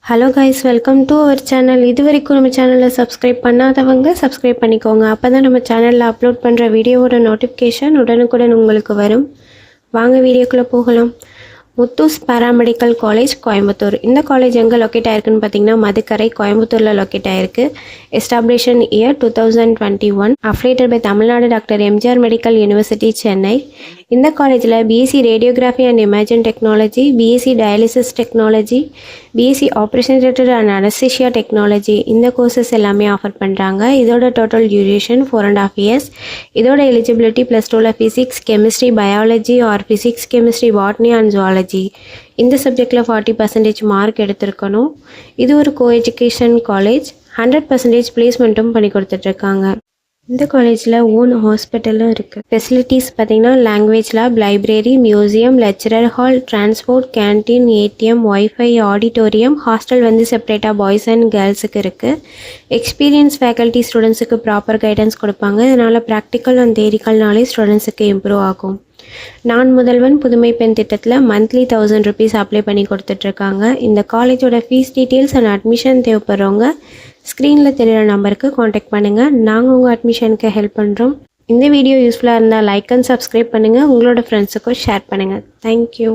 Hello guys, welcome to our channel. இது வரைக்கும் நம்ம சேனலை சப்ஸ்கிரைப் பண்ணாதவங்க சப்ஸ்கிரைப் பண்ணிக்கோங்க. அப்போ தான் நம்ம சேனலில் அப்லோட் பண்ணுற வீடியோவோட நோட்டிஃபிகேஷன் உடனுக்குடன் உங்களுக்கு வரும். வாங்க வீடியோக்குள்ளே போகலாம். Muthus paramedical college, Coimbatore. இந்த காலேஜ் எங்கே லொக்கேட் ஆயிருக்குன்னு பார்த்தீங்கன்னா மதுக்கரை, கோயம்புத்தூரில் லொக்கேட் ஆயிருக்கு. எஸ்டாப்ளிஷன் year 2021. Affiliated by Tamil Nadu doctor MGR medical university, Chennai. இந்த காலேஜில் BSc radiography and imagine technology, BSc dialysis technology, BSc operation theatre and anaesthesia technology, இந்த கோர்சஸ் எல்லாமே ஆஃபர் பண்ணுறாங்க. இதோட டோட்டல் டியூரேஷன் 4.5 years. இதோட எலிஜிபிலிட்டி +2ல் physics, chemistry, biology R physics, chemistry, botany and zoology, இந்த சப்ஜெக்டில் 40% மார்க் எடுத்திருக்கணும். இது ஒரு கோ எஜுகேஷன் காலேஜ். 100% பிளேஸ்மெண்ட்டும் பண்ணி கொடுத்துட்ருக்காங்க. இந்த காலேஜில் ஓன் ஹாஸ்பிட்டலும் இருக்குது. ஃபெசிலிட்டிஸ் பார்த்திங்கன்னா language lab, library, museum, lecturer hall, transport, canteen, ATM, wifi, auditorium. Hostel பாய்ஸாக பாய்ஸ் அண்ட் கேர்ள்ஸுக்கு இருக்குது. எக்ஸ்பீரியன்ஸ் ஃபேக்கல்ட்டி ஸ்டூடெண்ட்ஸுக்கு ப்ராப்பர் கைடன்ஸ் கொடுப்பாங்க. இதனால் ப்ராக்டிக்கல் அண்ட் தியரிக்கல் நாலேஜ் ஸ்டூடெண்ட்ஸுக்கு இம்ப்ரூவ் ஆகும். நான் முதல்வன் புதுமை பெண் திட்டத்தில் மந்த்லி 1000 rupees அப்ளை பண்ணி கொடுத்துட்ருக்காங்க. இந்த காலேஜோட ஃபீஸ் டீட்டெயில்ஸ் அண்ட் அட்மிஷன் தேவைப்படுறவங்க ஸ்க்ரீனில் தெரிகிற நம்பருக்கு காண்டாக்ட் பண்ணுங்கள். நாங்கள் உங்கள் அட்மிஷனுக்கு ஹெல்ப் பண்ணுறோம். இந்த வீடியோ யூஸ்ஃபுல்லாக இருந்தால் லைக் அண்ட் சப்ஸ்கிரைப் பண்ணுங்கள். உங்களோட ஃப்ரெண்ட்ஸுக்கும் ஷேர் பண்ணுங்கள். தேங்க்யூ.